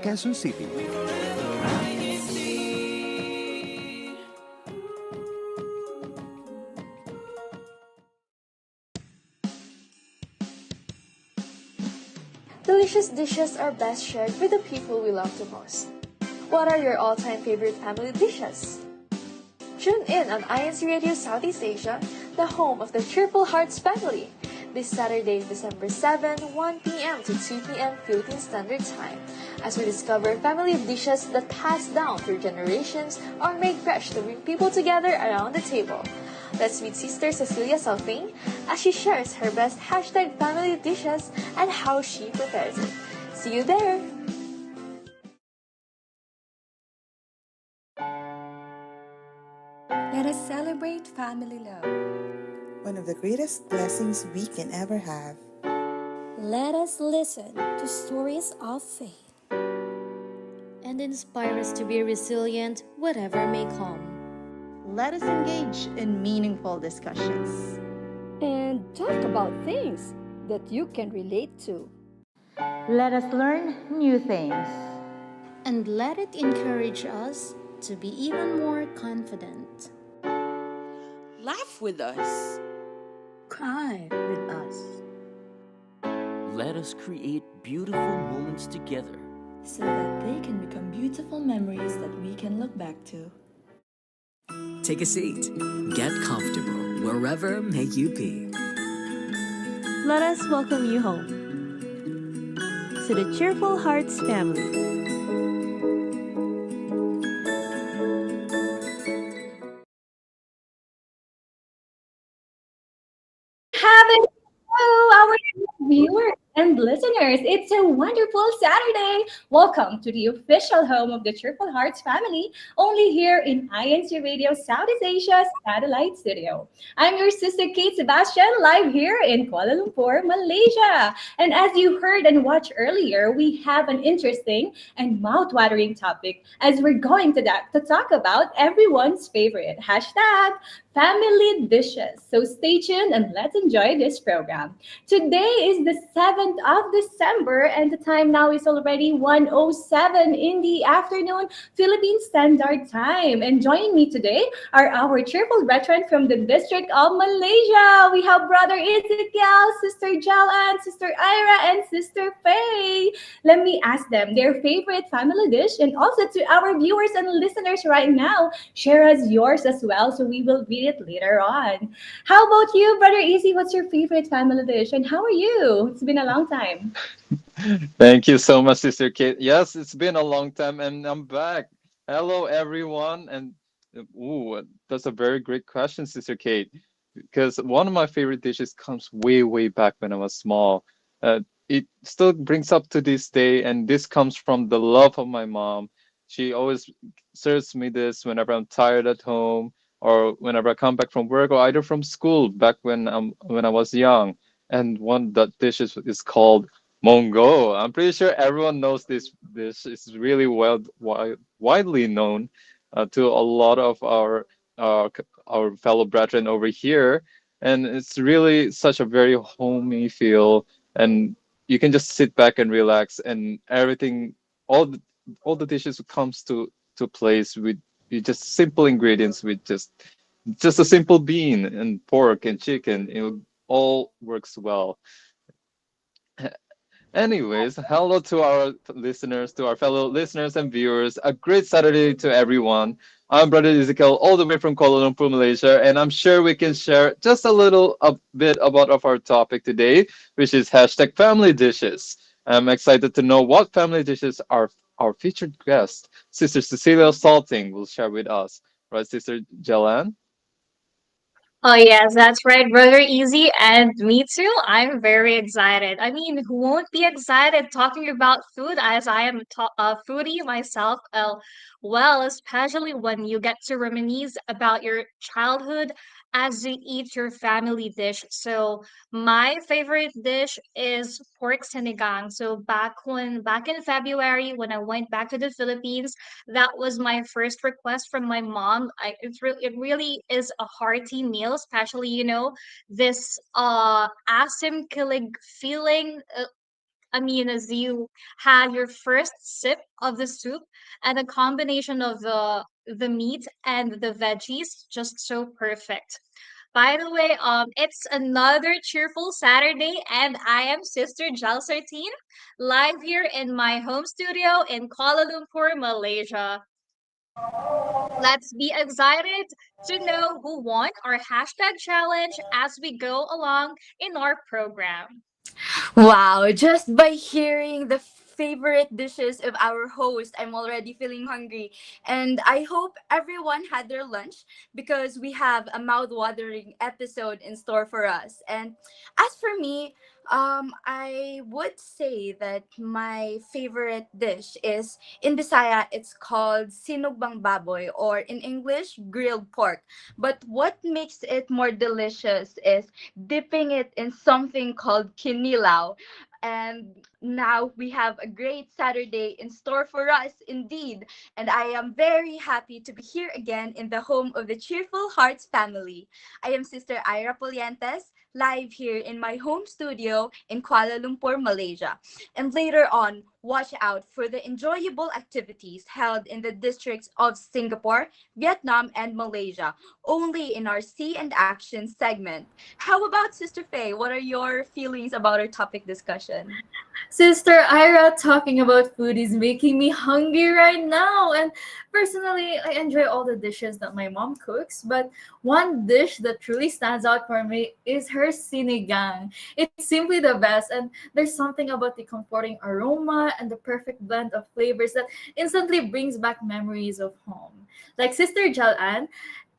Quezon City. Delicious dishes are best shared with the people we love the most. What are your all-time favorite family dishes? Tune in on INCRadio Southeast Asia, the home of the Cheerful Hearts family, this Saturday, December 7, 1 p.m. to 2 p.m. Philippine Standard Time, as we discover family dishes that pass down through generations or made fresh to bring people together around the table. Let's meet Sister Cecilia Salfing as she shares her best #family dishes and how she prepares it. See you there! Let us celebrate family love. One of the greatest blessings we can ever have. Let us listen to stories of faith and inspire us to be resilient whatever may come. Let us engage in meaningful discussions and talk about things that you can relate to. Let us learn new things and let it encourage us to be even more confident. Laugh with us. Cry with us. Let us create beautiful moments together so that they can become beautiful memories that we can look back to. Take a seat. Get comfortable wherever may you be. Let us welcome you home to the Cheerful Hearts family. Hello, our viewers and listeners. It's a wonderful Saturday. Welcome to the official home of the Cheerful Hearts family, only here in INCRadio Southeast Asia's satellite studio. I'm your sister Kate Sebastian, live here in Kuala Lumpur, Malaysia. And as you heard and watched earlier, we have an interesting and mouth-watering topic as we're going to talk about everyone's favorite #family dishes. So stay tuned and let's enjoy this program. Today is the 7th of December and the time now is already 1:07 in the afternoon Philippine Standard Time. And joining me today are our cheerful veteran from the District of Malaysia. We have Brother Ezekiel, Sister Jalan, Sister Ira, and Sister Faye. Let me ask them their favorite family dish, and also to our viewers and listeners right now, share us yours as well so we will read it later on. How about you, Brother Easy? What's your favorite family dish and how are you? It's been a long time. Thank you so much, Sister Kate. Yes, it's been a long time and I'm back. Hello, everyone. And that's a very great question, Sister Kate, because one of my favorite dishes comes way, way back when I was small. It still brings up to this day, and this comes from the love of my mom. She always serves me this whenever I'm tired at home or whenever I come back from work or either from school back when I was young. And one that dish is called Mongo. I'm pretty sure everyone knows this dish. It's really widely known to a lot of our fellow brethren over here, and it's really such a very homey feel, and you can just sit back and relax, and everything, all the all the dishes comes to place with just simple ingredients, with just a simple bean and pork and chicken. It all works well. Anyways, hello to our listeners, to our fellow listeners and viewers. A great Saturday to everyone. I'm Brother Ezekiel, all the way from Kuala Lumpur, Malaysia, and I'm sure we can share just a bit about of our topic today, which is #family dishes. I'm excited to know what family dishes our featured guest, Sister Cecilia Salting, will share with us. Right, Sister Jalan? Oh, yes, that's right, brother Easy, and me too. I'm very excited. I mean, who won't be excited talking about food as I am a foodie myself? Well, especially when you get to reminisce about your childhood as you eat your family dish. So, my favorite dish is pork sinigang. So, back in February when I went back to the Philippines, that was my first request from my mom. It really is a hearty meal, especially this asim killing feeling. as you had your first sip of the soup, and the combination of the meat and the veggies, just so perfect. By the way, it's another cheerful Saturday, and I am Sister Jal Sarteen, live here in my home studio in Kuala Lumpur, Malaysia. Let's be excited to know who won our hashtag challenge as we go along in our program. Wow, just by hearing the favorite dishes of our host, I'm already feeling hungry. And I hope everyone had their lunch because we have a mouth-watering episode in store for us. And as for me, I would say that my favorite dish is in Bisaya, it's called sinugbang baboy, or in English, grilled pork. But what makes it more delicious is dipping it in something called kinilaw. And now we have a great Saturday in store for us, indeed. And I am very happy to be here again in the home of the Cheerful Hearts family. I am Sister Ira Polientes, live here in my home studio in Kuala Lumpur, Malaysia. And later on, watch out for the enjoyable activities held in the districts of Singapore, Vietnam, and Malaysia, only in our See and Action segment. How about Sister Faye? What are your feelings about our topic discussion? Sister Ira, talking about food is making me hungry right now. And personally, I enjoy all the dishes that my mom cooks, but one dish that truly stands out for me is her sinigang. It's simply the best, and there's something about the comforting aroma and the perfect blend of flavors that instantly brings back memories of home. Like Sister Jalan,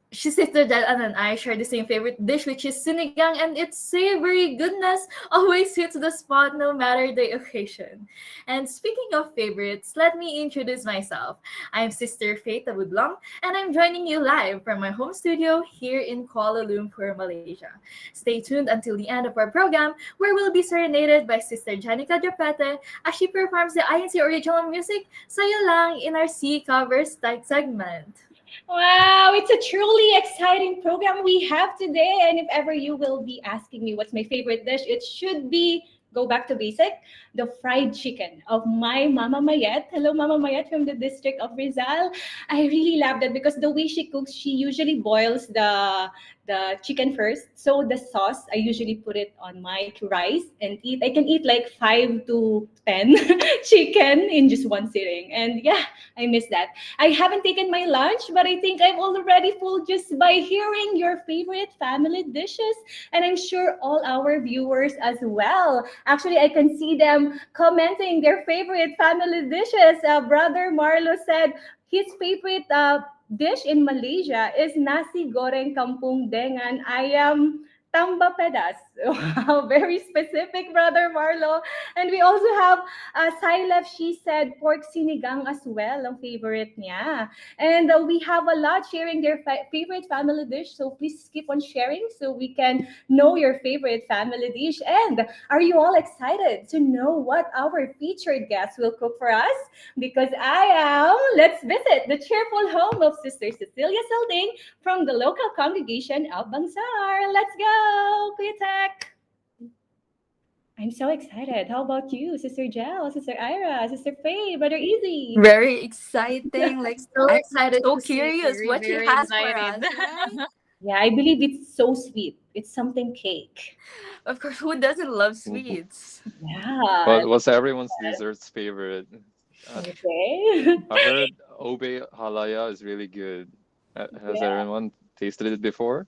she Sister Jalan and I share the same favorite dish, which is sinigang, and its savory goodness always hits the spot no matter the occasion. And speaking of favorites, let me introduce myself. I'm Sister Faith Abudlong, and I'm joining you live from my home studio here in Kuala Lumpur, Malaysia. Stay tuned until the end of our program, where we'll be serenaded by Sister Janica Japete as she performs the INC original music, Sayo Lang, in our C Covers segment. Wow, it's a truly exciting program we have today. And if ever you will be asking me what's my favorite dish, it should be go back to basic, the fried chicken of my Mama Mayet. Hello, Mama Mayet from the district of Rizal. I really love that because the way she cooks, she usually boils the chicken first. So the sauce, I usually put it on my rice and eat. I can eat like 5 to 10 chicken in just one sitting. And yeah, I miss that. I haven't taken my lunch, but I think I'm already full just by hearing your favorite family dishes. And I'm sure all our viewers as well. Actually, I can see them commenting their favorite family dishes. Brother Marlo said his favorite dish in Malaysia is nasi goreng kampung dengan ayam tamba pedas. Wow, very specific, Brother Marlo. And we also have Silef, she said pork sinigang as well, ang favorite niya. And we have a lot sharing their favorite family dish. So please keep on sharing so we can know your favorite family dish. And are you all excited to know what our featured guest will cook for us? Because I am. Let's visit the cheerful home of Sister Cecilia Salding from the local congregation of Bangsar. Let's go, Kuya Tech. I'm so excited. How about you, Sister Jel, Sister Ira, Sister Faye, Brother Easy? Very exciting. Like, So I'm excited so to see. curious Very, what she very has for us, excited. right? Yeah, I believe it's so sweet. It's something cake. Of course, who doesn't love Mhm. sweets? Yeah. What's everyone's dessert's favorite? Uh, Okay. I heard Obe Halaya is really good. Has Yeah. everyone tasted it before?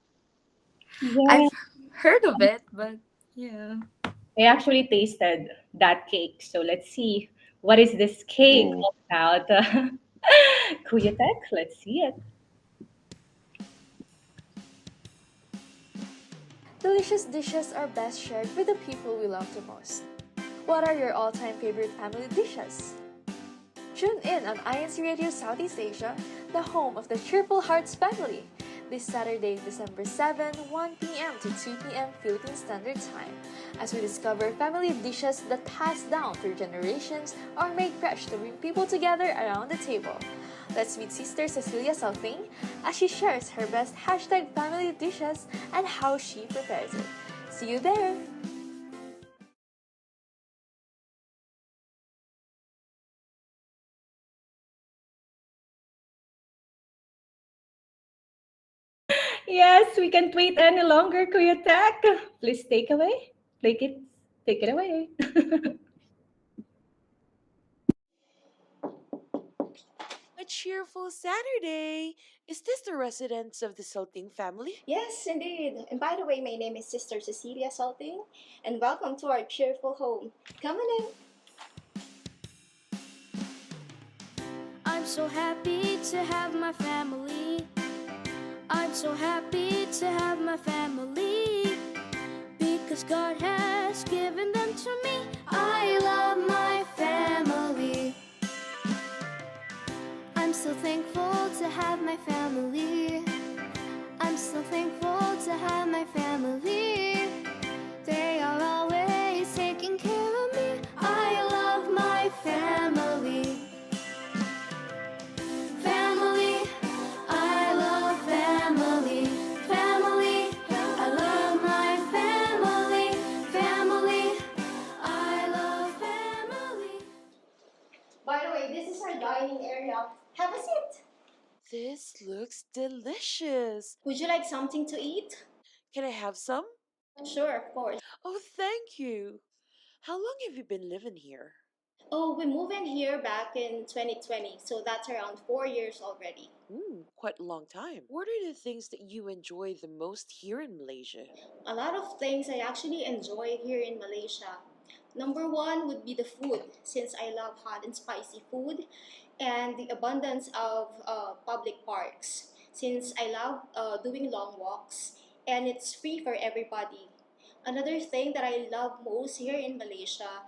Yeah. I've heard of it, but yeah. I actually tasted that cake. So let's see what is this cake Ooh. all about. Kuya Tech, let's see it. Delicious dishes are best shared with the people we love the most. What are your all-time favorite family dishes? Tune in on INCRadio Southeast Asia, the home of the Cheerful Hearts family, this Saturday, December 7, 1 p.m. to 2 p.m. Philippine Standard Time, as we discover family dishes that pass down through generations or made fresh to bring people together around the table. Let's meet Sister Cecilia Salting as she shares her best hashtag family dishes and how she prepares it. See you there! Yes, we can't wait any longer, Kuya Tech. Please take it away. A cheerful Saturday. Is this the residence of the Salting family? Yes, indeed. And by the way, my name is Sister Cecilia Salting, and welcome to our cheerful home. Come on in. I'm so happy to have my family. I'm so happy to have my family because God has given them to me. I love my family. I'm so thankful to have my family. I'm so thankful to have my family. They are always taking care of me. I love my family. Family, I love family. Family, I love my family. Family, I love family. By the way, this is our dining area. Have a seat. This looks delicious. Would you like something to eat? Can I have some? Sure, of course. Oh, thank you. How long have you been living here? Oh, we moved in here back in 2020, so that's around 4 years already. Quite a long time. What are the things that you enjoy the most here in Malaysia? A lot of things I actually enjoy here in Malaysia. Number one would be the food, since I love hot and spicy food, and the abundance of public parks, since I love doing long walks, and it's free for everybody. Another thing that I love most here in Malaysia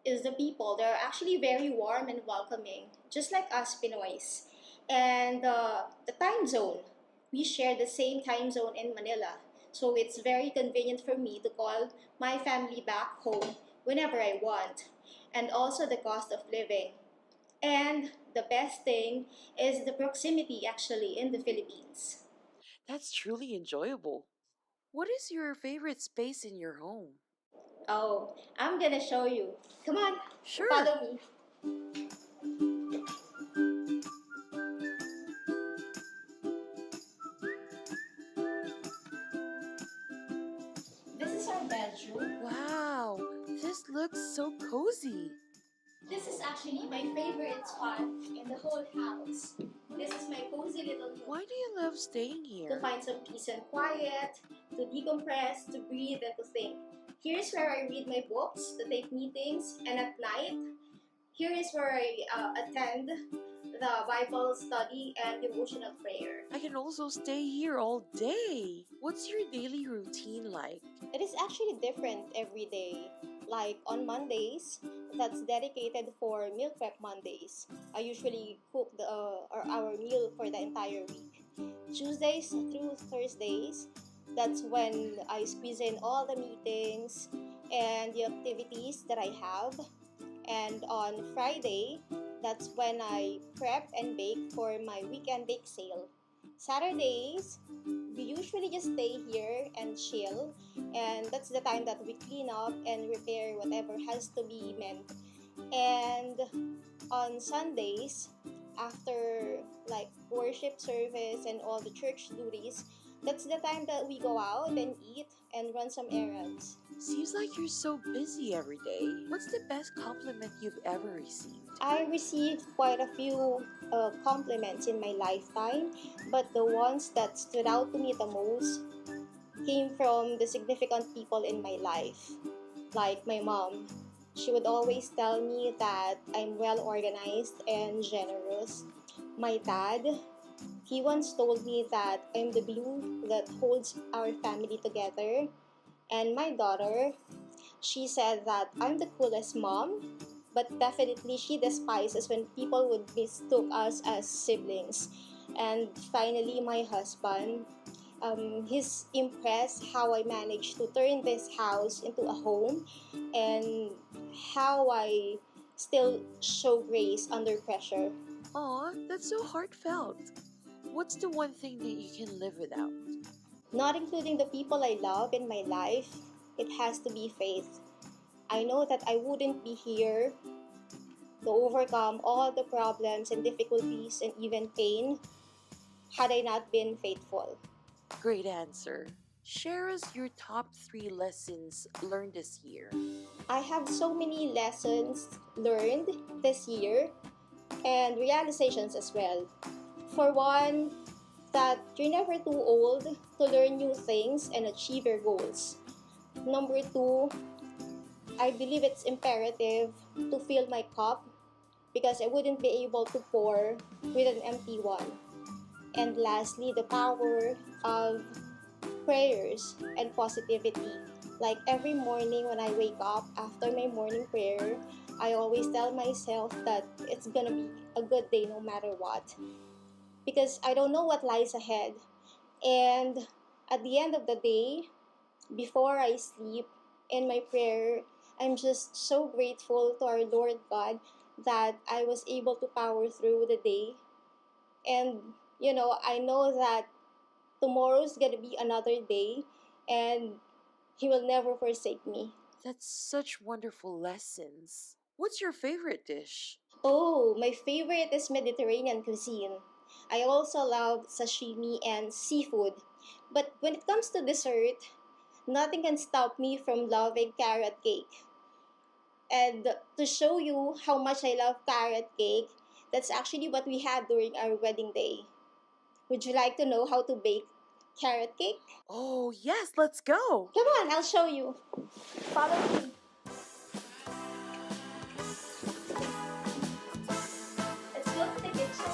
is the people. They're actually very warm and welcoming, just like us Pinoys. And the time zone. We share the same time zone in Manila. So it's very convenient for me to call my family back home whenever I want. And also the cost of living. And the best thing is the proximity actually in the Philippines. That's truly enjoyable. What is your favorite space in your home? Oh, I'm gonna show you. Come on, Sure. follow me. This is our bedroom. Wow, this looks so cozy. This is actually my favorite spot in the whole house. This is my cozy little nook. Why do you love staying here? To find some peace and quiet, to decompress, to breathe, and to think. Here is where I read my books, to take meetings, and at night, here is where I attend the Bible study and devotional prayer. I can also stay here all day. What's your daily routine like? It is actually different every day. Like on Mondays, that's dedicated for meal prep Mondays. I usually cook our meal for the entire week. Tuesdays through Thursdays, that's when I squeeze in all the meetings and the activities that I have. And on Friday, that's when I prep and bake for my weekend bake sale. Saturdays, we usually just stay here and chill, and that's the time that we clean up and repair whatever has to be mended. And on Sundays, after like worship service and all the church duties, that's the time that we go out and eat and run some errands. Seems like you're so busy every day. What's the best compliment you've ever received? I received quite a few compliments in my lifetime, but the ones that stood out to me the most came from the significant people in my life, like my mom. She would always tell me that I'm well organized and generous. My dad, he once told me that I'm the glue that holds our family together. And my daughter, she said that I'm the coolest mom, but definitely she despises when people would mistook us as siblings. And finally, my husband, he's impressed how I managed to turn this house into a home and how I still show grace under pressure. Aw, that's so heartfelt. What's the one thing that you can live without? Not including the people I love in my life, it has to be faith. I know that I wouldn't be here to overcome all the problems and difficulties and even pain had I not been faithful. Great answer. Share us your top 3 lessons learned this year. I have so many lessons learned this year and realizations as well. For one, that you're never too old to learn new things and achieve your goals. Number two, I believe it's imperative to fill my cup because I wouldn't be able to pour with an empty one. And lastly, the power of prayers and positivity. Like every morning when I wake up after my morning prayer, I always tell myself that it's gonna be a good day no matter what. Because I don't know what lies ahead. And at the end of the day, before I sleep, in my prayer, I'm just so grateful to our Lord God that I was able to power through the day. And, I know that tomorrow's gonna be another day and He will never forsake me. That's such wonderful lessons. What's your favorite dish? Oh, my favorite is Mediterranean cuisine. I also love sashimi and seafood. But when it comes to dessert, nothing can stop me from loving carrot cake. And to show you how much I love carrot cake, that's actually what we had during our wedding day. Would you like to know how to bake carrot cake? Oh, yes, let's go. Come on, I'll show you. Follow me. Let's go to the kitchen.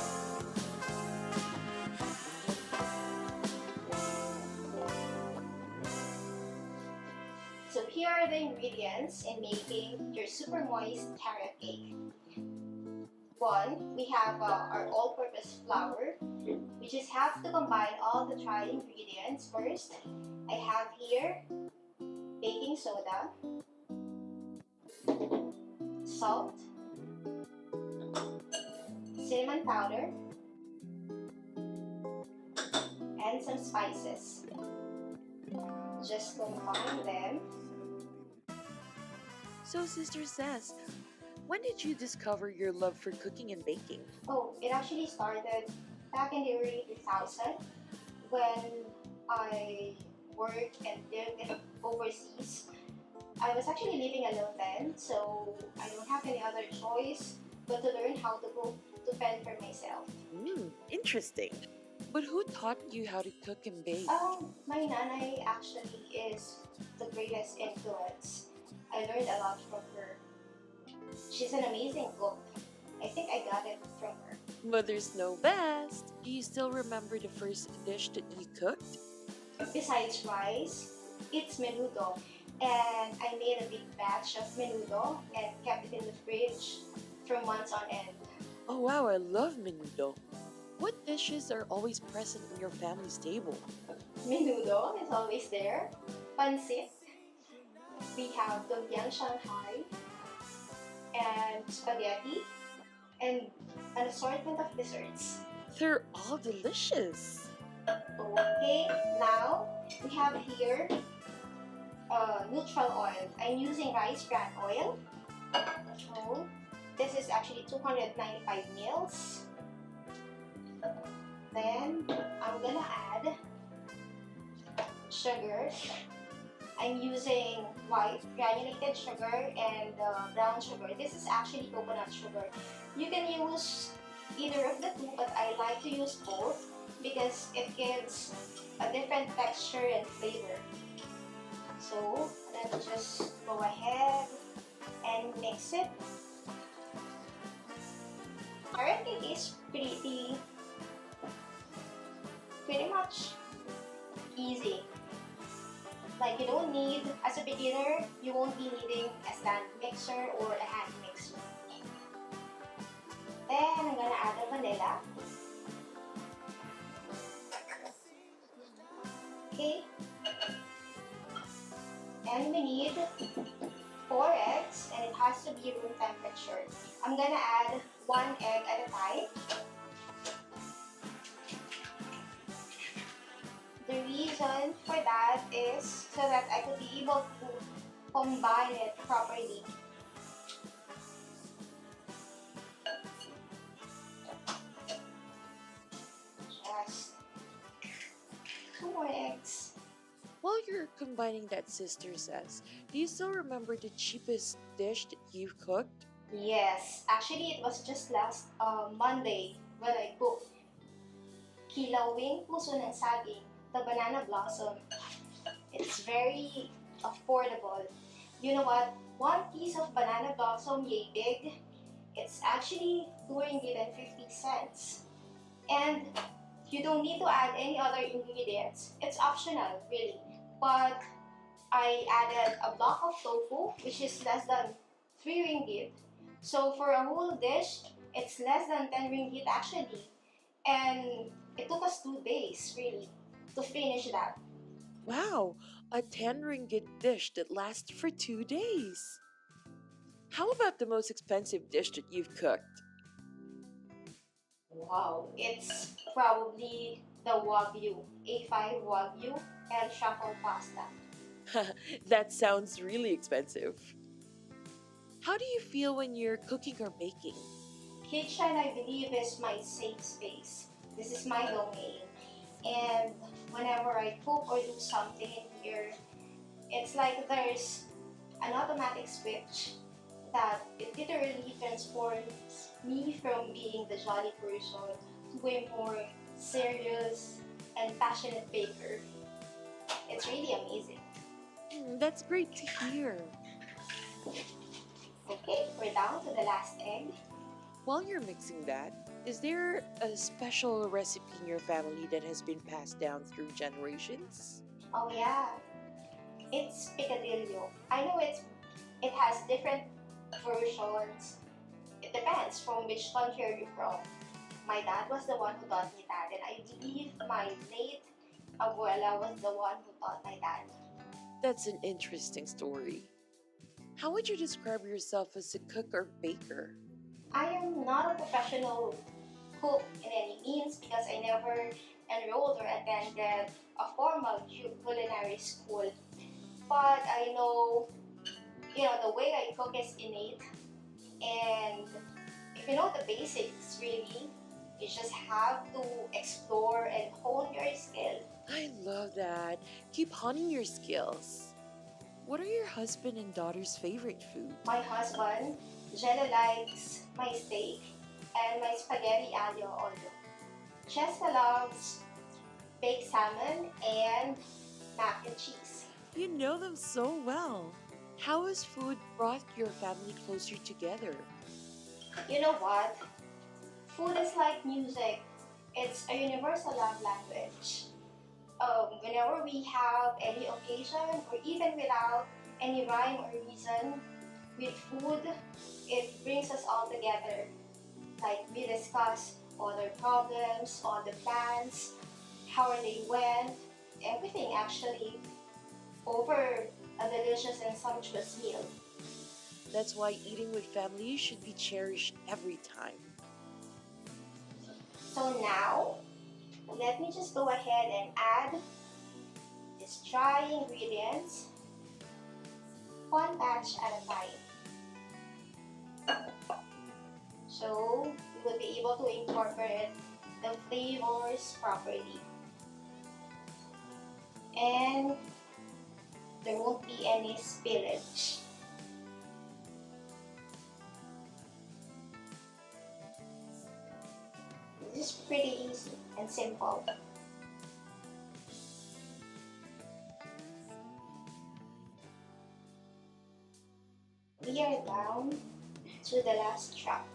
So here are the ingredients in making your super moist carrot cake. One, we have our all-purpose flour. We just have to combine all the dry ingredients first. I have here baking soda, salt, cinnamon powder, and some spices. Just combine them. So, Sister Sass, when did you discover your love for cooking and baking? Oh, it actually started back in the early 2000s when I worked and lived overseas. I was actually living alone then, so I don't have any other choice but to learn how to cook to fend for myself. Interesting. But who taught you how to cook and bake? My nanay actually is the greatest influence. I learned a lot from her. She's an amazing cook. I think I got it from her. Mothers know best. Do you still remember the first dish that you cooked? Besides rice, it's menudo. And I made a big batch of menudo and kept it in the fridge for months on end. Oh wow, I love menudo. What dishes are always present in your family's table? Menudo is always there. Pancit. We have lumpiang Shanghai and spaghetti and an assortment of desserts. They're all delicious. Okay, now we have here neutral oil. I'm using rice bran oil. So this is actually 295 mils. Then I'm gonna add sugar. I'm using white granulated sugar and brown sugar. This is actually coconut sugar. You can use either of the two, but I like to use both because it gives a different texture and flavor. So let's just go ahead and mix it. Carrot cake is pretty much easy. Like you don't need, as a beginner, you won't be needing a stand mixer or a hand mixer. Then I'm gonna add the vanilla. Okay. And we need 4 eggs, and it has to be room temperature. I'm gonna add 1 egg at a time. The reason for that is so that I could be able to combine it properly. Just 2 more you're combining that sister says, do you still remember the cheapest dish that you've cooked? Yes, actually it was just last Monday when I cooked kilawing puso ng saging, the banana blossom. It's very affordable. You know what? One piece of banana blossom, yay big, it's actually 2 ringgit and 50 cents. And you don't need to add any other ingredients. It's optional, really. But I added a block of tofu, which is less than 3 ringgit. So for a whole dish, it's less than 10 ringgit actually. And it took us 2 days, really, to finish that. Wow, a 10 ringgit dish that lasts for 2 days. How about the most expensive dish that you've cooked? Wow, it's probably the Wagyu, A5 Wagyu and truffle pasta. That sounds really expensive. How do you feel when you're cooking or baking? Kitchen, I believe, is my safe space. This is my domain. And whenever I cook or do something in here, it's like there's an automatic switch that it literally transforms me from being the jolly person to a more serious and passionate baker. It's really amazing. That's great to hear. Okay, we're down to the last egg. While you're mixing that, is there a special recipe in your family that has been passed down through generations? Oh yeah, it's picadillo. I know it has different versions. It depends from which country are you from. My dad was the one who taught me that, and I believe my late abuela was the one who taught my dad. That's an interesting story. How would you describe yourself as a cook or baker? I am not a professional cook in any means because I never enrolled or attended a formal culinary school. But I know, the way I cook is innate. And if you know the basics, really, you just have to explore and hone your skill. I love that. Keep honing your skills. What are your husband and daughter's favorite food? My husband, Jenna, likes my steak and my spaghetti aglio olio. Cheska loves baked salmon and mac and cheese. You know them so well. How has food brought your family closer together? You know what? Food is like music. It's a universal love language. Whenever we have any occasion or even without any rhyme or reason, with food, it brings us all together. Like we discuss all their problems, all the plans, how they went, everything actually, over a delicious and sumptuous meal. That's why eating with family should be cherished every time. So now, let me just go ahead and add these dry ingredients one batch at a time. So we will be able to incorporate the flavors properly. And there won't be any spillage. This is pretty easy and simple. We are down to the last drop.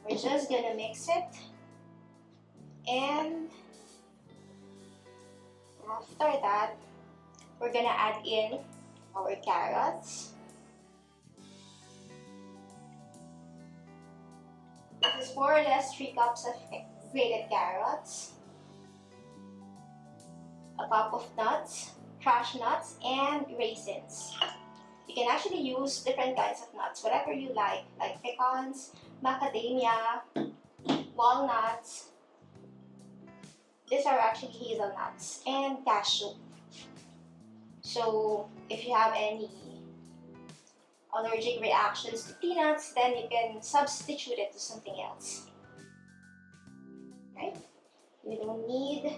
We're just gonna mix it, and after that, we're gonna add in our carrots. This is more or less 3 cups of grated carrots, a cup of nuts, crushed nuts, and raisins. You can actually use different kinds of nuts, whatever you like pecans, macadamia, walnuts. These are actually hazelnuts, and cashew. So if you have any allergic reactions to peanuts, then you can substitute it to something else. Right? You don't need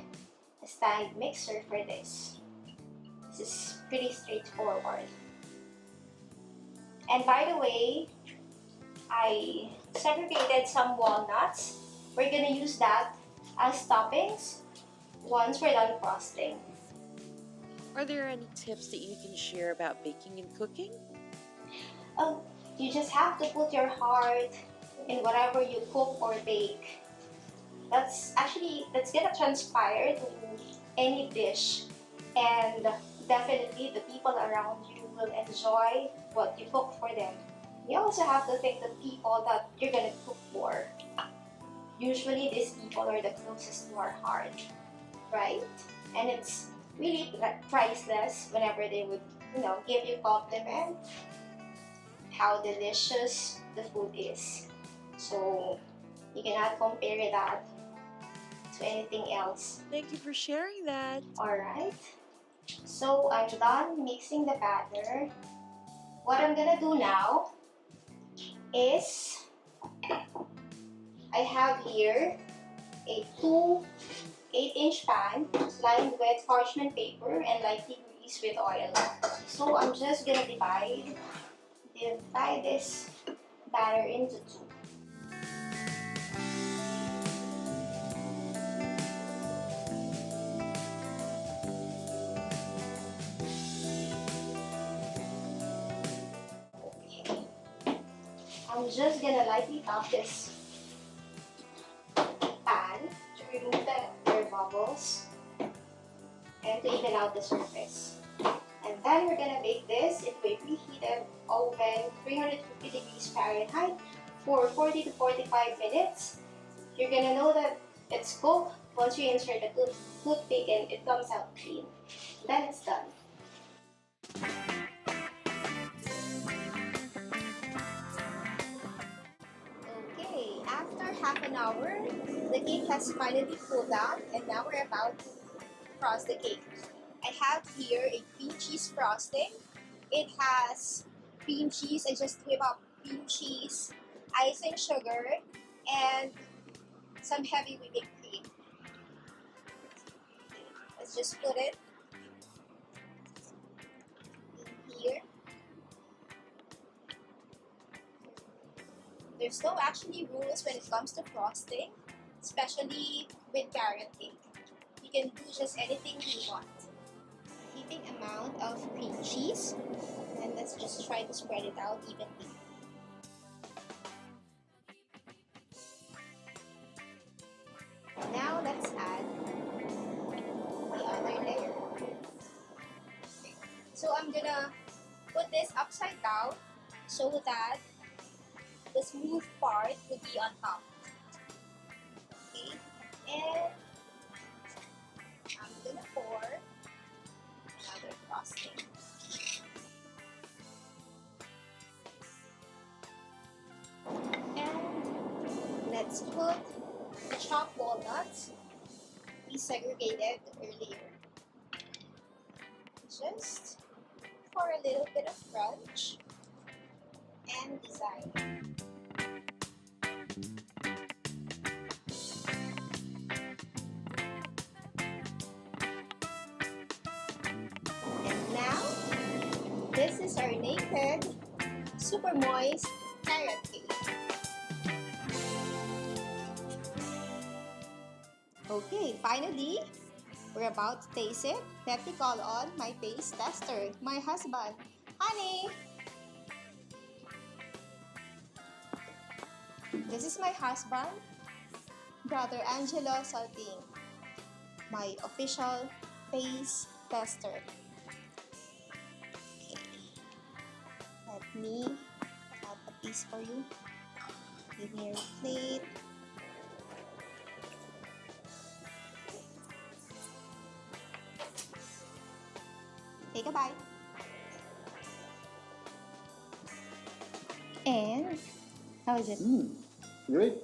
a stand mixer for this. This is pretty straightforward. And by the way, I segregated some walnuts. We're gonna use that as toppings once we're done frosting. Are there any tips that you can share about baking and cooking? Oh, you just have to put your heart in whatever you cook or bake. That's gonna transpire to any dish, and definitely the people around you will enjoy what you cook for them. You also have to think the people that you're gonna cook for. Usually these people are the closest to our heart, right? And it's really priceless whenever they would, give you compliment how delicious the food is. So you cannot compare that to anything else. Thank you for sharing that. Alright, so I'm done mixing the batter. What I'm gonna do now is I have here a 8-inch pan lined with parchment paper and lightly greased with oil. So I'm just gonna divide this batter into two. I'm just gonna lightly top this pan to remove the air bubbles and to even out the surface. And then we're gonna bake this into a preheated oven, 350 degrees Fahrenheit, for 40 to 45 minutes. You're gonna know that it's cooked once you insert the toothpick and it comes out clean. Then it's done. Okay, after half an hour, the cake has finally cooled down, and now we're about to frost the cake. I have here a cream cheese frosting. It has cream cheese. I just whip up cream cheese, icing sugar, and some heavy whipping cream. Let's just put it in here. There's no actually rules when it comes to frosting, especially with carrot cake. You can do just anything you want. Heaping amount of cream cheese, and let's just try to spread it out evenly. Now let's add the other layer. So I'm gonna put this upside down so that the smooth part will be on top. Okay, and I'm gonna pour another frosting. And let's put the chopped walnuts we segregated earlier. Just for a little bit of crunch and design. And now, this is our naked, super moist carrot cake. Okay, finally, we're about to taste it. Let me call on my taste tester, my husband. Honey! This is my husband, Brother Angelo Salting, my official taste tester. Okay. Let me cut a piece for you. Give me your plate. Take a bite. And how is it? Great.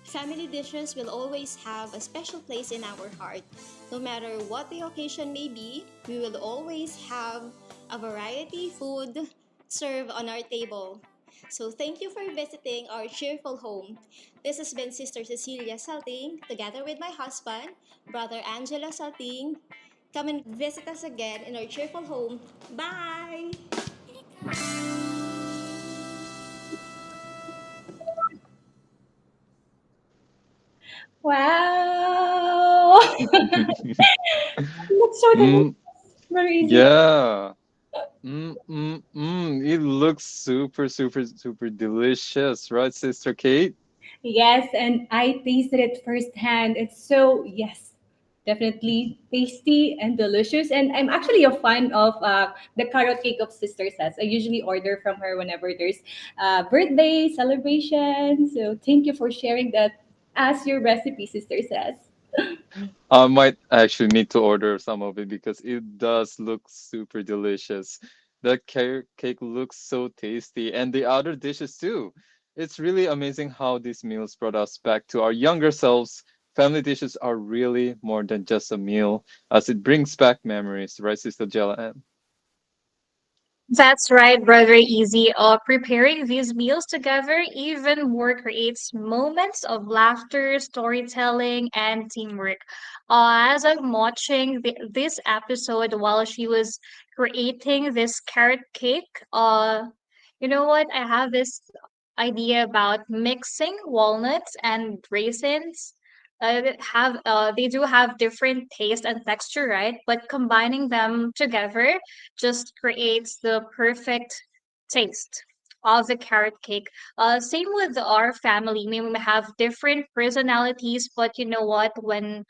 Family dishes will always have a special place in our heart. No matter what the occasion may be, we will always have a variety food served on our table. So thank you for visiting our cheerful home. This has been Sister Cecilia Salting, together with my husband, Brother Angelo Salting. Come and visit us again in our cheerful home. Bye! Wow! Looks so delicious. Mm, Very easy. yeah. It looks super, super, super delicious, right, Sister Kate? Yes, and I tasted it firsthand. It's so, yes, definitely tasty and delicious. And I'm actually a fan of the carrot cake of Sister Says. I usually order from her whenever there's birthday celebration. So thank you for sharing that as your recipe, Sister Says. I might actually need to order some of it because it does look super delicious. The carrot cake looks so tasty, and the other dishes too. It's really amazing how these meals brought us back to our younger selves. Family dishes are really more than just a meal, as it brings back memories, right, Sister Jella? That's right, brother Easy. Preparing these meals together even more creates moments of laughter, storytelling, and teamwork. As I'm watching this episode while she was creating this carrot cake, you know what? I have this idea about mixing walnuts and raisins. They do have different taste and texture, right? But combining them together just creates the perfect taste of the carrot cake. Same with our family. We may have different personalities, but you know what? When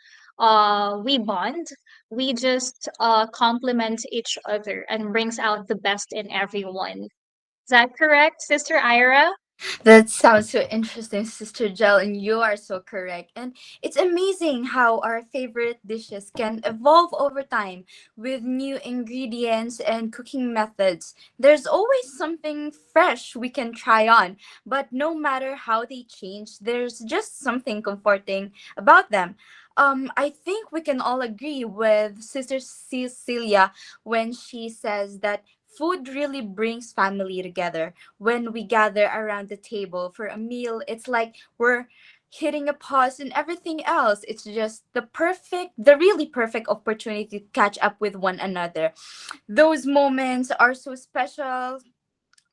we bond, we just complement each other and brings out the best in everyone. Is that correct, Sister Ira? That sounds so interesting, Sister Jel, and you are so correct. And it's amazing how our favorite dishes can evolve over time with new ingredients and cooking methods. There's always something fresh we can try on, but no matter how they change, there's just something comforting about them. I think we can all agree with Sister Cecilia when she says that food really brings family together. When we gather around the table for a meal, it's like we're hitting a pause in everything else. It's just the really perfect opportunity to catch up with one another. Those moments are so special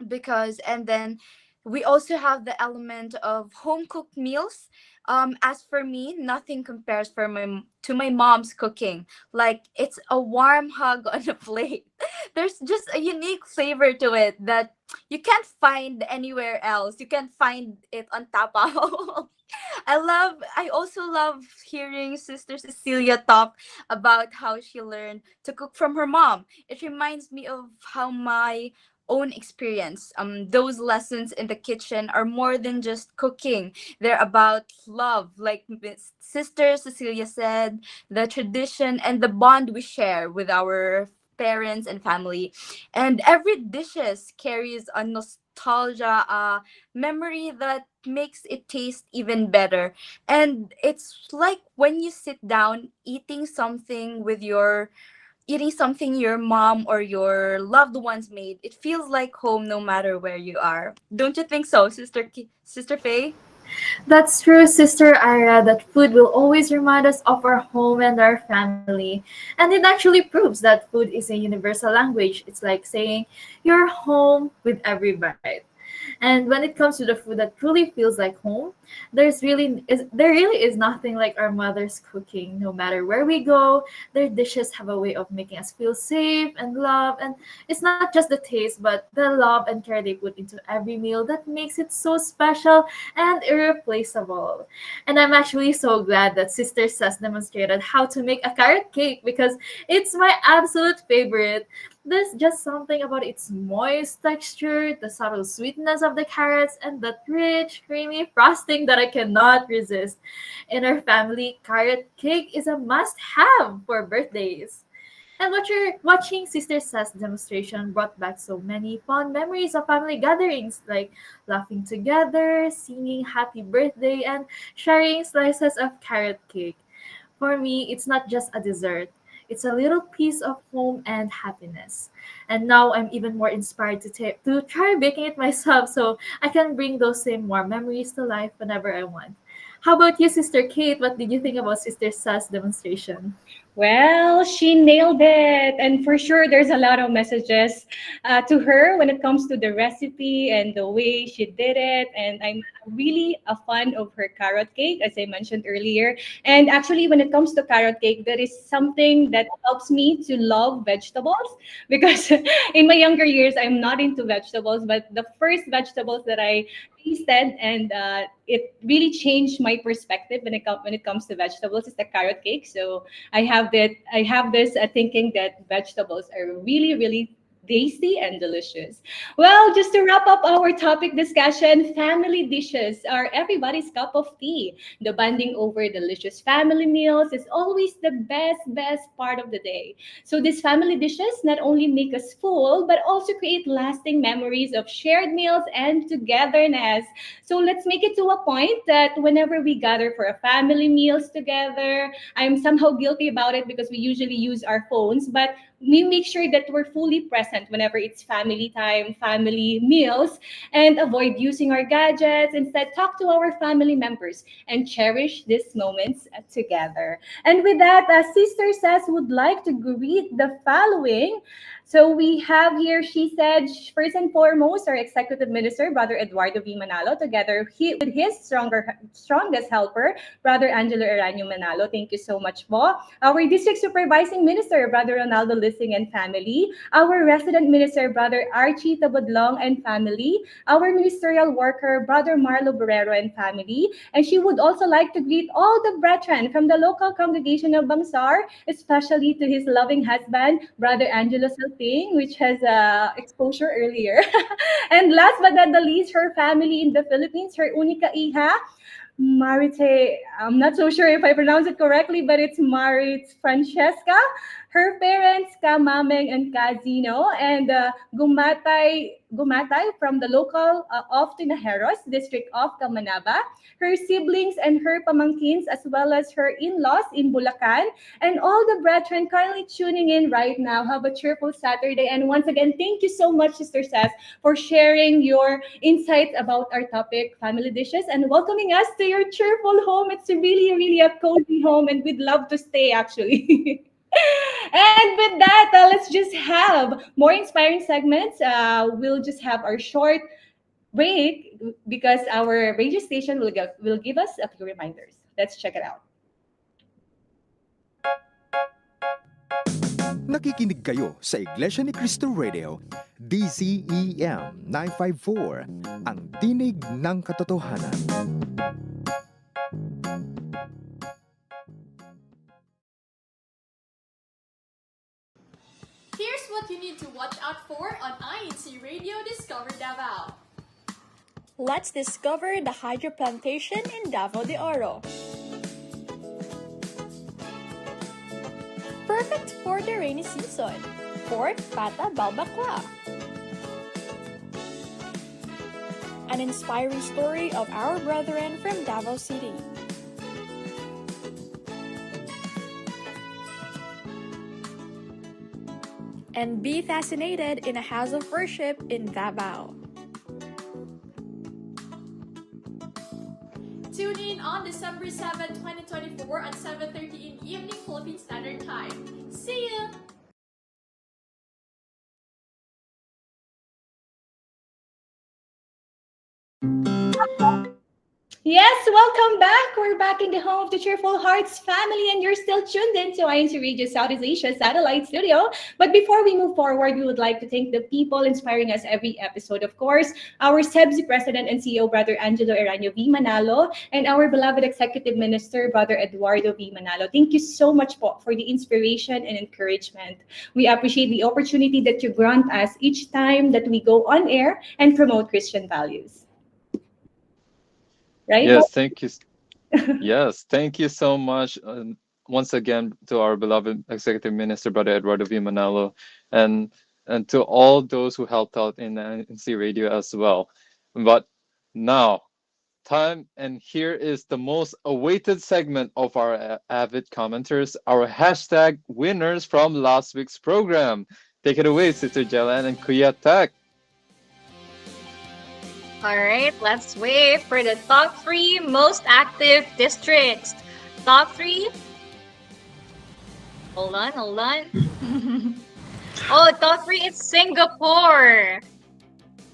because, and then we also have the element of home cooked meals. As for me, nothing compares to my mom's cooking. Like, it's a warm hug on a plate. There's just a unique flavor to it that you can't find anywhere else. You can't find it on Tapao. I also love hearing Sister Cecilia talk about how she learned to cook from her mom. It reminds me of how my own experience. Those lessons in the kitchen are more than just cooking. They're about love, like Miss Sister Cecilia said, the tradition and the bond we share with our parents and family. And every dishes carries a nostalgia, memory that makes it taste even better. And it's like when you sit down eating something your mom or your loved ones made, it feels like home no matter where you are. Don't you think so, Sister Faye? That's true, Sister Ira, that food will always remind us of our home and our family. And it actually proves that food is a universal language. It's like saying, "You're home" with every bite. And when it comes to the food that truly feels like home, there really is nothing like our mother's cooking. No matter where we go, their dishes have a way of making us feel safe and loved. And it's not just the taste, but the love and care they put into every meal that makes it so special and irreplaceable. And I'm actually so glad that Sister Sess demonstrated how to make a carrot cake because it's my absolute favorite. There's just something about its moist texture, the subtle sweetness of the carrots, and that rich, creamy frosting that I cannot resist. In our family, carrot cake is a must have for birthdays. And watching Sister Seth's demonstration brought back so many fond memories of family gatherings, like laughing together, singing happy birthday, and sharing slices of carrot cake. For me, it's not just a dessert. It's a little piece of home and happiness. And now I'm even more inspired to try baking it myself so I can bring those same warm memories to life whenever I want. How about you, Sister Kate? What did you think about Sister Sa's demonstration? Well, she nailed it. And for sure, there's a lot of messages to her when it comes to the recipe and the way she did it. And I'm really a fan of her carrot cake, as I mentioned earlier. And actually, when it comes to carrot cake, there is something that helps me to love vegetables because in my younger years, I'm not into vegetables. But the first vegetables that I tasted and it really changed my perspective when it comes to vegetables is the carrot cake. So I have this thinking that vegetables are really tasty and delicious. Well, just to wrap up our topic discussion, family dishes are everybody's cup of tea. The bonding over delicious family meals is always the best part of the day. So these family dishes not only make us full, but also create lasting memories of shared meals and togetherness. So let's make it to a point that whenever we gather for a family meals together, I'm somehow guilty about it because we usually use our phones, but we make sure that we're fully present whenever it's family time, family meals, and avoid using our gadgets. Instead, talk to our family members and cherish these moments together. And with that, Sister Says would like to greet the following. So we have here, she said, first and foremost, our Executive Minister, Brother Eduardo V. Manalo, together with his strongest helper, Brother Angelo Eranio Manalo. Thank you so much po. Our District Supervising Minister, Brother Ronaldo Lissing and family. Our Resident Minister, Brother Archie Tabudlong and family. Our Ministerial Worker, Brother Marlo Barrero and family. And she would also like to greet all the brethren from the local congregation of Bangsar, especially to his loving husband, Brother Angelo Salting, which has exposure earlier. And last but not the least, her family in the Philippines, her única hija, Marite, I'm not so sure if I pronounce it correctly, but it's Marit Francesca. Her parents, Ka Mameng and Ka Zino, and Gumatay from the local of Tinajeros, district of Camanaba. Her siblings and her pamangkins, as well as her in-laws in Bulacan, and all the brethren currently tuning in right now. Have a cheerful Saturday. And once again, thank you so much, Sister Sass, for sharing your insights about our topic, family dishes, and welcoming us to your cheerful home. It's really a cozy home, and we'd love to stay actually. And with that, let's just have more inspiring segments. We'll just have our short break because our radio station will give us a few reminders. Let's check it out. Nakikinig kayo sa Iglesia ni Cristo Radio, DCEM 954, ang tinig ng katotohanan. Here's what you need to watch out for on INCRadio Discover Davao. Let's discover the hydro plantation in Davao de Oro. Perfect for the rainy season. Fort Pata Balbacla. An inspiring story of our brethren from Davao City. And be fascinated in a house of worship in Davao. Tune in on December 7, 2024 at 7:30 in evening Philippine Standard Time. See ya! Yes, welcome back. We're back in the home of the Cheerful Hearts family, and you're still tuned in to INCRadio Southeast Asia Satellite Studio. But before we move forward, we would like to thank the people inspiring us every episode. Of course, our CEBSI President and CEO, Brother Angelo Eranio V. Manalo, and our beloved Executive Minister, Brother Eduardo V. Manalo. Thank you so much po for the inspiration and encouragement. We appreciate the opportunity that you grant us each time that we go on air and promote Christian values. Right? Yes, thank you. Yes, thank you so much once again to our beloved Executive Minister, Brother Eduardo V. Manalo, and to all those who helped out in NC Radio as well. But now, time, and here is the most awaited segment of our avid commenters, our hashtag winners from last week's program. Take it away, Sister Jalan and Kuya Tak. All right, let's wait for the top three most active districts. Top three. Hold on, hold on. Oh, top three is Singapore.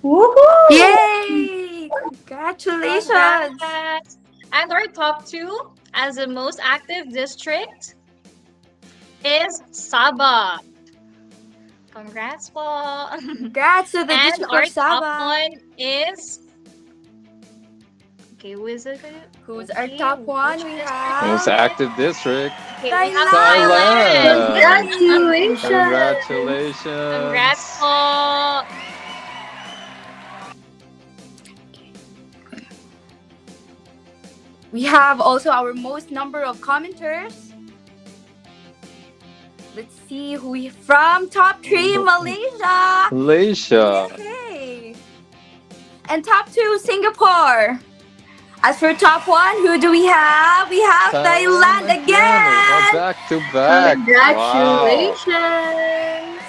Woohoo! Yay! Congratulations! Congrats. And our top two as the most active district is Sabah. Congrats po. Congrats to the And District our of top Sabah. one is okay, who is it? Who's our Okay, top one? which We district Most is have it? active district, Okay, we have Thailand. Thailand. Thailand. Congratulations! Congrats Congratulations. po. We have also our most number of commenters. Let's see who we from. Top three, Malaysia. Malaysia. Yay! And top two, Singapore. As for top one, who do we have? We have Thailand Wow, again. back to back. Wow. Congratulations!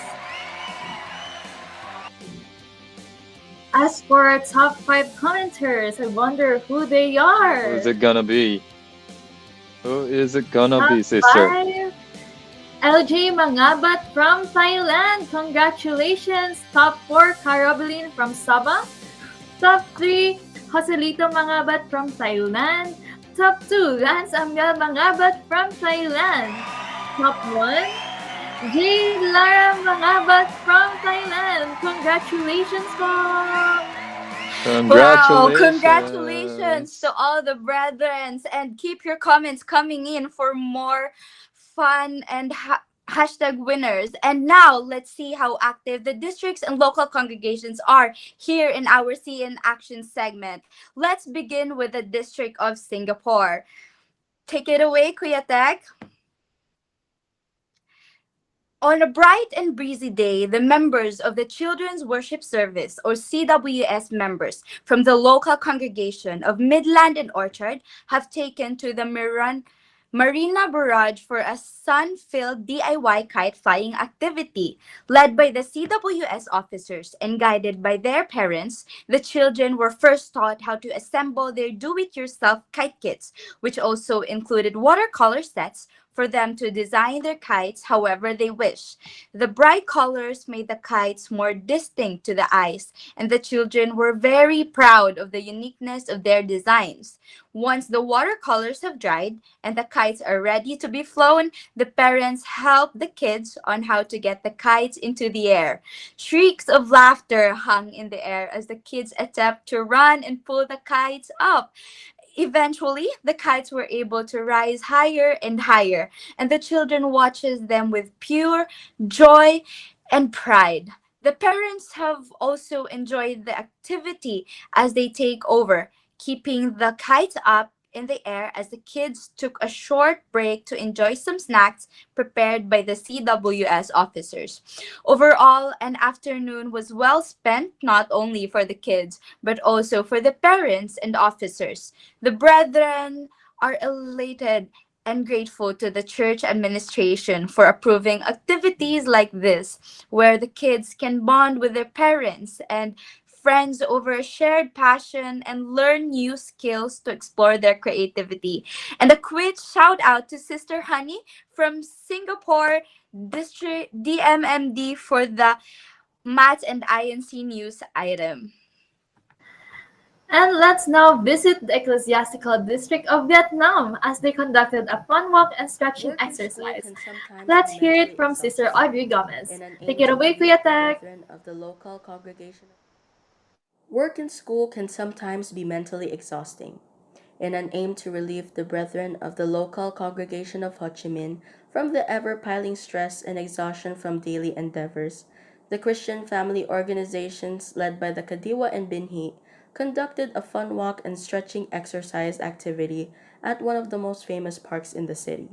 As for our top 5 commenters, I wonder who they are. Who's it gonna be? Who is it gonna Top be, sister? 5, LJ Mangabat from Thailand. Congratulations. Top 4, Carabelin from Sabah. Top 3, Joselito Mangabat from Thailand. Top 2, Lance Amiel Mangabat from Thailand. Top 1, Jade Lara Mangabat from Thailand. Congratulations po! Wow, Congratulations. congratulations to all the brethren, and keep your comments coming in for more fun and hashtag winners. And now let's see how active the districts and local congregations are here in our See in Action segment. Let's begin with the District of Singapore. Take it away, Kuya Tek. On a bright and breezy day, the members of the Children's Worship Service, or CWS members, from the local congregation of Midland and Orchard have taken to the Marina Barrage for a sun-filled DIY kite flying activity. Led by the CWS officers and guided by their parents, the children were first taught how to assemble their do-it-yourself kite kits, which also included watercolor sets for them to design their kites however they wish. The bright colors made the kites more distinct to the eyes, and the children were very proud of the uniqueness of their designs. Once the watercolors have dried and the kites are ready to be flown, the parents help the kids on how to get the kites into the air. Shrieks of laughter hung in the air as the kids attempt to run and pull the kites up. Eventually, the kites were able to rise higher and higher, and the children watches them with pure joy and pride. The parents have also enjoyed the activity as they take over, keeping the kites up in the air as the kids took a short break to enjoy some snacks prepared by the CWS officers. Overall, an afternoon was well spent not only for the kids but also for the parents and officers. The brethren are elated and grateful to the church administration for approving activities like this, where the kids can bond with their parents and friends over a shared passion and learn new skills to explore their creativity. And a quick shout out to Sister Honey from Singapore District DMMD for the Math and INC news item. And let's now visit the Ecclesiastical District of Vietnam as they conducted a fun walk and stretching Work in school exercise. can sometimes Let's be hear it mentally from Sister exhausting. Audrey Gomez. In an Take aim it to away, relieve Kuya the Tek. brethren of the local congregation. Work in school can sometimes be mentally exhausting. In an aim to relieve the brethren of the local congregation of Ho Chi Minh from the ever piling stress and exhaustion from daily endeavors, the Christian family organizations led by the Kadiwa and Binhi conducted a fun walk and stretching exercise activity at one of the most famous parks in the city.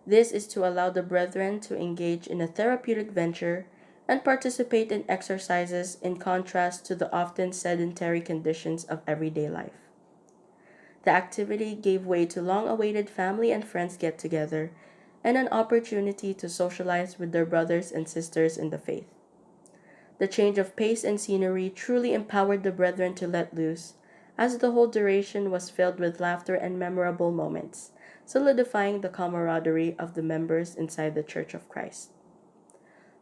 This is to allow the brethren to engage in a therapeutic venture and participate in exercises in contrast to the often sedentary conditions of everyday life. The activity gave way to long awaited family and friends get together and an opportunity to socialize with their brothers and sisters in the faith. The change of pace and scenery truly empowered the brethren to let loose, as the whole duration was filled with laughter and memorable moments, solidifying the camaraderie of the members inside the Church of Christ.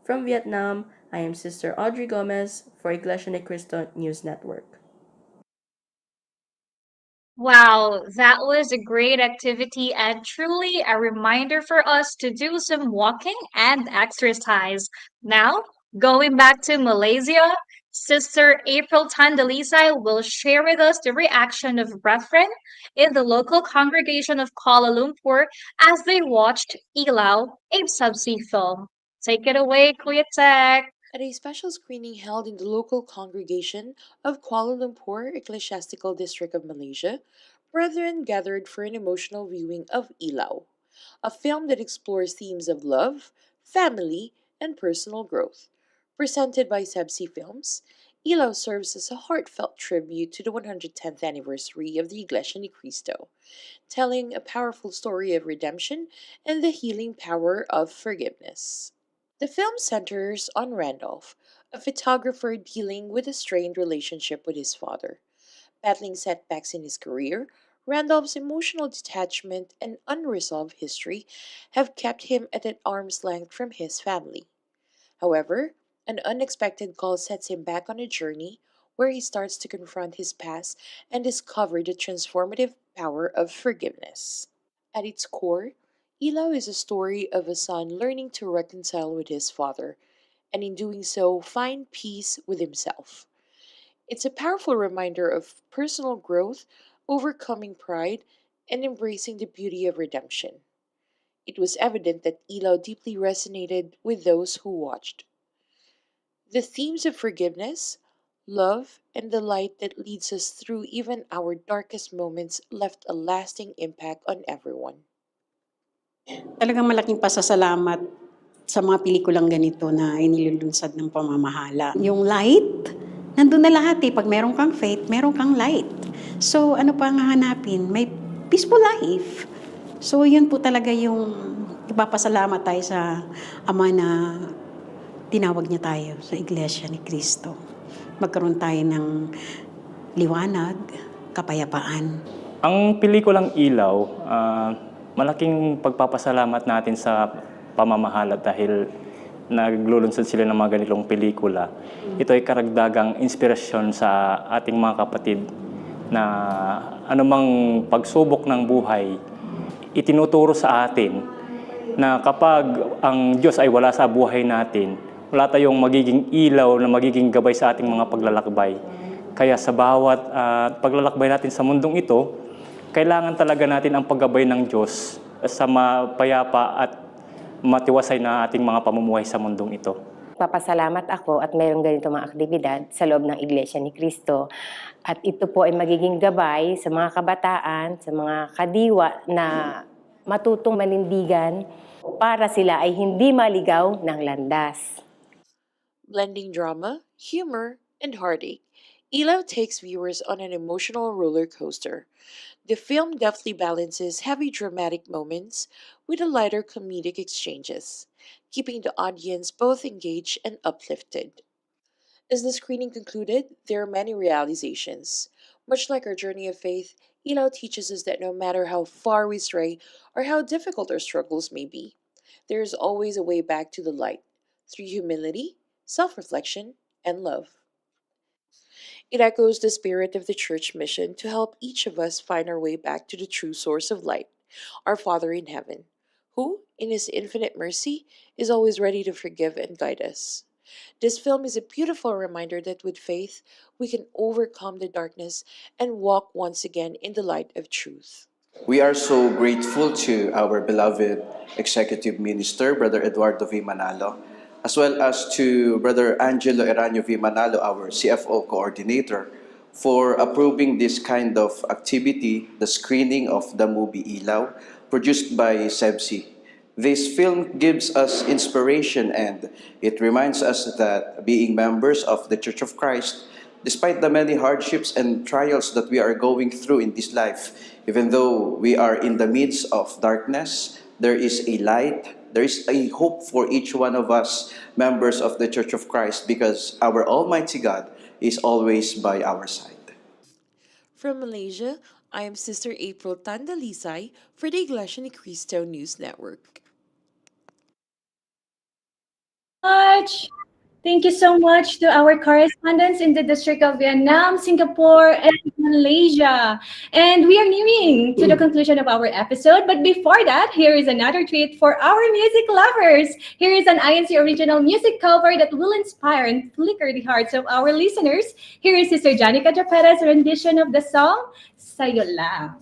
From Vietnam, I am Sister Audrey Gomez for Iglesia Ni Cristo News Network. Wow, that was a great activity and truly a reminder for us to do some walking and exercise. Now, going back to Malaysia, Sister April Tandalisay will share with us the reaction of brethren in the local congregation of Kuala Lumpur as they watched Ilaw, a CEBSI film. Take it away, Kuya Tek. At a special screening held in the local congregation of Kuala Lumpur Ecclesiastical District of Malaysia, brethren gathered for an emotional viewing of Ilaw, a film that explores themes of love, family, and personal growth. Presented by CEBSI Films, Ilaw serves as a heartfelt tribute to the 110th anniversary of the Iglesia Ni Cristo, telling a powerful story of redemption and the healing power of forgiveness. The film centers on Randolph, a photographer dealing with a strained relationship with his father. Battling setbacks in his career, Randolph's emotional detachment and unresolved history have kept him at an arm's length from his family. However, an unexpected call sets him back on a journey where he starts to confront his past and discover the transformative power of forgiveness. At its core, Ilaw is a story of a son learning to reconcile with his father, and in doing so, find peace with himself. It's a powerful reminder of personal growth, overcoming pride, and embracing the beauty of redemption. It was evident that Ilaw deeply resonated with those who watched. The themes of forgiveness, love, and the light that leads us through even our darkest moments left a lasting impact on everyone. Talagang malaking pasasalamat sa mga pelikulang ganito na inilulunsad ng pamamahala. Yung light, nandun na lahat eh. Pag meron kang faith, meron kang light. So ano pa ang hahanapin? May peaceful life. So yun po talaga yung ipapasalamat tayo sa Ama na tinawag niya tayo sa Iglesia ni Cristo. Magkaroon tayo ng liwanag, kapayapaan. Ang pelikulang Ilaw, malaking pagpapasalamat natin sa pamamahala dahil naglulunsad sila ng mga ganitong pelikula. Ito ay karagdagang inspirasyon sa ating mga kapatid na anumang pagsubok ng buhay, itinuturo sa atin na kapag ang Diyos ay wala sa buhay natin, wala tayong magiging ilaw na magiging gabay sa ating mga paglalakbay. Kaya sa bawat paglalakbay natin sa mundong ito, kailangan talaga natin ang paggabay ng Diyos sa mapayapa at matiwasay na ating mga pamumuhay sa mundong ito. Papasalamat ako at mayroong ganito mga aktibidad sa loob ng Iglesia ni Cristo. At ito po ay magiging gabay sa mga kabataan, sa mga kadiwa na matutong manindigan para sila ay hindi maligaw ng landas. Blending drama, humor, and heartache, Ilaw takes viewers on an emotional roller coaster. The film deftly balances heavy dramatic moments with the lighter comedic exchanges, keeping the audience both engaged and uplifted. As the screening concluded, there are many realizations. Much like our journey of faith, Ilaw teaches us that no matter how far we stray or how difficult our struggles may be, there is always a way back to the light through humility, self reflection, and love. It echoes the spirit of the church mission to help each of us find our way back to the true source of light, our Father in heaven, who, in his infinite mercy, is always ready to forgive and guide us. This film is a beautiful reminder that with faith, we can overcome the darkness and walk once again in the light of truth. We are so grateful to our beloved Executive Minister, Brother Eduardo V. Manalo, as well as to Brother Angelo Eranio V. Manalo, our CFO coordinator, for approving this kind of activity, the screening of the movie Ilaw, produced by CEBSI. This film gives us inspiration and it reminds us that being members of the Church of Christ, Despite the many hardships and trials that we are going through in this life, even though we are in the midst of darkness, there is a light, there is a hope for each one of us, members of the Church of Christ, because our Almighty God is always by our side. From Malaysia, I am Sister April Tandalisay for the Iglesia ni Cristo News Network. Much. Thank you so much to our correspondents in the District of Vietnam, Singapore, and Malaysia. And we are nearing to the conclusion of our episode. But before that, here is another treat for our music lovers. Here is an INC original music cover that will inspire and flicker the hearts of our listeners. Here is Sister Janica Japeta's rendition of the song, Sayo Lang.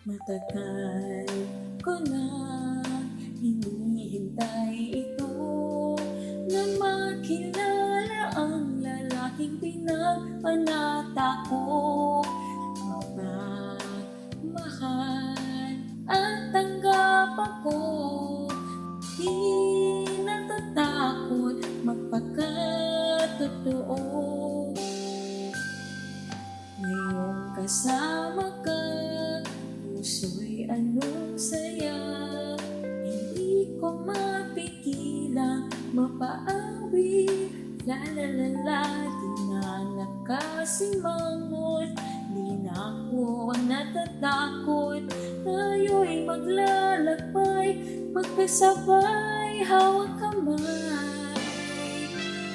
Matagal ko na hinihintay ito na makilala ang lalaking pinagpanata ko. Mapagmahal at tanggap ako, di natatakot magpakatotoo. Ngayong kasama ka, puso'y anong saya, hindi ko mapigilang mapaawi. La la la la, di na nakasimangot, di na ako natatakot. Tayo'y maglalakbay, magkasabay, hawak kamay.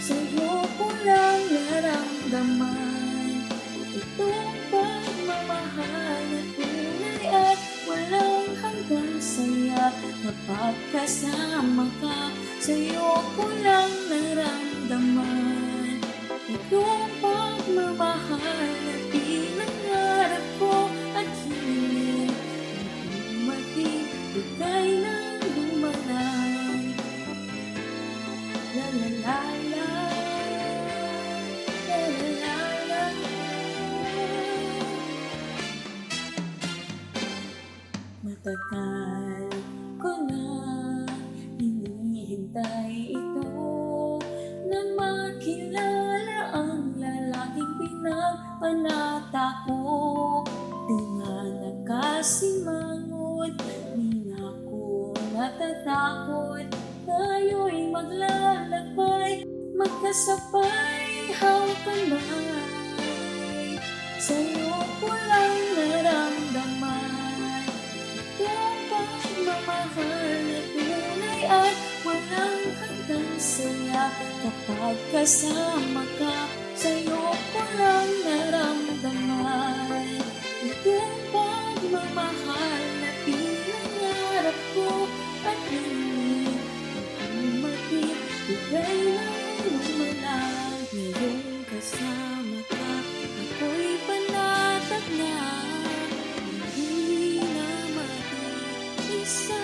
Sa'yo ko lang naramdaman itong pagmamahal na tunay at walang hanggang saya. Kapag kasama ka, sa'yo ko lang naramdaman itong pagmamahal na pinangarap ko at hiniling na dumating, ika'y nang lumalay. La la la la, la la la la. Matagal ko na hinihintay ito na makilala ang lalaking pinagpanata ko. Di na nakasimangot, di na ako natatakot. Tayo'y maglalakbay, magkasabay, hawak kamay. Sa'yo ko lang naramdaman itong pagmamahal na tunay at walang hanggang saya. Kapag kasama ka, sa'yo ko lang naramdaman itong pagmamahal na pinangarap ko at hiniling na dumating, ika'y nang lumalang. Ngayong kasama ka, ako'y panatag na, hindi na mag-iisa.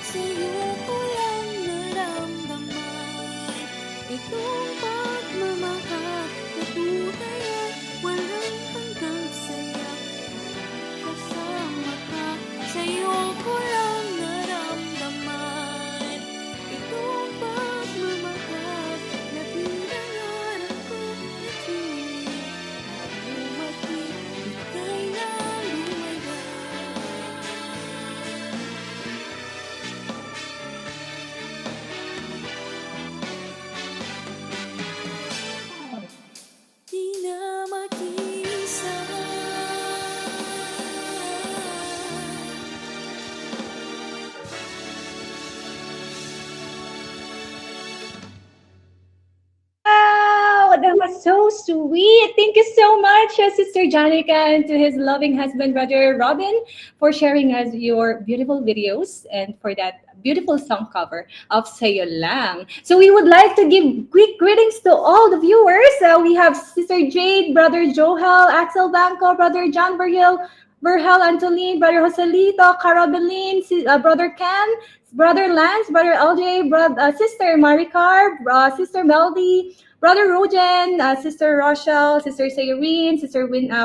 Sa'yo ko lang naramdaman itong pagmamahal na tunay at walang hanggang saya. Kasama ka, sa'yo ko lang naramdaman itong pagmamahal na pinangarap ko at hiniling na dumating, ika'y nang lumalang. Di na mag-iisa. Wow, that was so sweet. Thank you so much, Sister Janica, and to his loving husband, Brother Robin, for sharing us your beautiful videos and for that beautiful song cover of Sayo Lang. So we would like to give quick greetings to all the viewers. We have Sister Jade, Brother Joel, Axel Banco, Brother John Verhel, Antoline, Brother Joselito, Carabelin, Brother Ken, Brother Lance, Brother LJ, Sister Maricar, Sister Melody, Brother Rojan, Sister Rochelle, Sister Sayrene,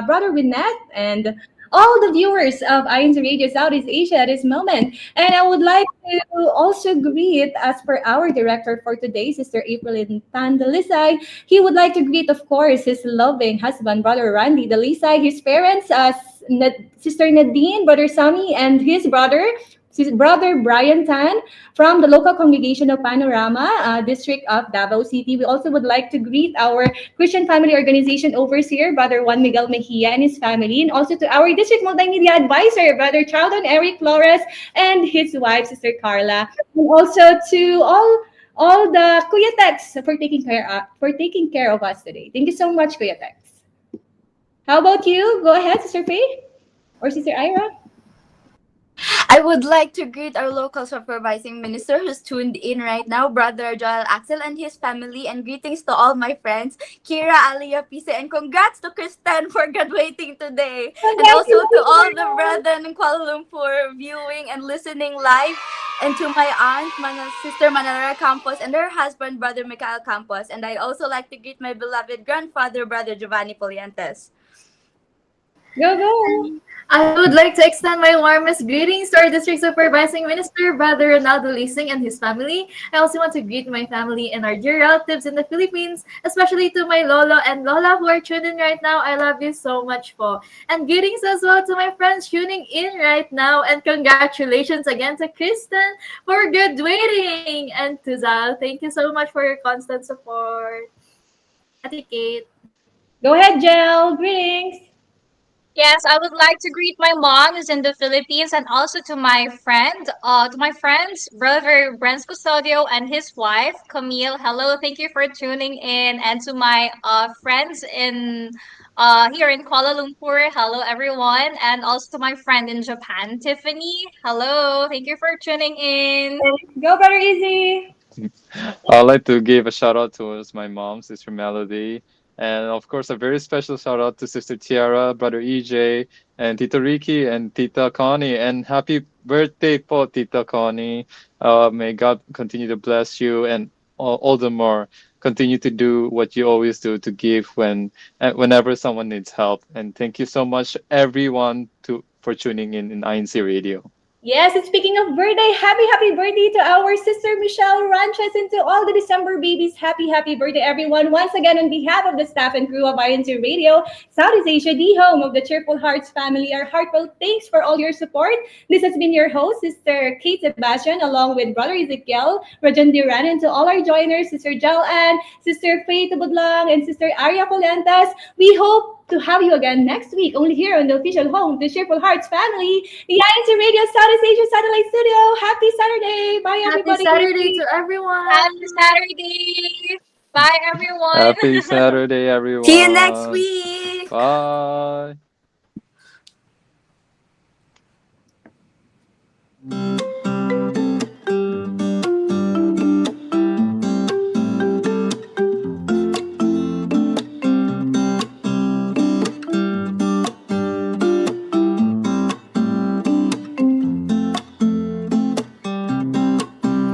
Brother Winnet, and all the viewers of INC Radio Southeast Asia at this moment. And I would like to also greet, as per our director for today, Sister April Tandalisay. He would like to greet, of course, his loving husband, Brother Randy Dalisay, his parents, Sister Nadine, Brother Sami, and his Brother Brian Tan from the local congregation of Panorama, District of Davao City. We also would like to greet our Christian Family Organization overseer, Brother Juan Miguel Mejia and his family, and also to our District Multimedia Advisor, Brother Charlton Eric Flores and his wife, Sister Carla, and also to all the Kuya Tex for taking care of us today. Thank you so much, Kuya Tex. How about you? Go ahead, Sister Faye or Sister Ira. I would like to greet our local supervising minister who's tuned in right now, Brother Joel Axel and his family, and greetings to all my friends, Kira, Alia, Pise, and congrats to Kristen for graduating today. And also to all the brethren in Kuala Lumpur viewing and listening live, and to my aunt, Sister Manara Campos, and her husband, Brother Mikael Campos. And I'd also like to greet my beloved grandfather, Brother Giovanni Polientes. Go. I would like to extend my warmest greetings to our District Supervising Minister, Brother Ronaldo Lising and his family. I also want to greet my family and our dear relatives in the Philippines, especially to my Lolo and Lola who are tuned in right now. I love you so much po. And greetings as well to my friends tuning in right now. And congratulations again to Kristen for graduating. And to Zal, thank you so much for your constant support. Ate Kate. Go ahead, Jel. Greetings. Yes, I would like to greet my mom who's in the Philippines and also to my friends, brother Brent Custodio and his wife, Camille. Hello, thank you for tuning in. And to my friends in here in Kuala Lumpur, hello everyone. And also to my friend in Japan, Tiffany. Hello, thank you for tuning in. Go, Brother Easy. I'd like to give a shout out to my mom, Sister Melody, and of course a very special shout out to Sister Tiara, Brother EJ, and Tito Ricky and Tita Connie. And happy birthday, po, Tita Connie. May God continue to bless you, and all the more continue to do what you always do to give whenever someone needs help. And thank you so much, everyone, for tuning in INC Radio. Yes, and speaking of birthday, happy birthday to our sister Michelle Ranches and to all the December babies. Happy birthday, everyone. Once again, on behalf of the staff and crew of INC Radio, Southeast Asia, the home of the Cheerful Hearts family, our heartfelt thanks for all your support. This has been your host, Sister Kate Sebastian, along with Brother Ezekiel, Rajan Diran, and to all our joiners, Sister Jal Ann, Sister Faye Tabudlang, and Sister Aria Colantas. We hope to have you again next week, only here on the official home of the Cheerful Hearts family, the INC Radio Southeast Asia Satellite Studio. Happy Saturday. Bye, everybody. Happy Saturday to everyone. Happy Saturday. Bye, everyone. Happy Saturday, everyone. See you next week. Bye.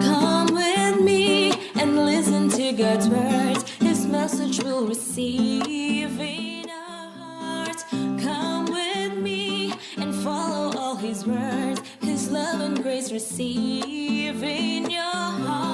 Come with me and listen to God's words. His message will receive in our hearts. Come with me and follow all His words. His love and grace receive in your heart.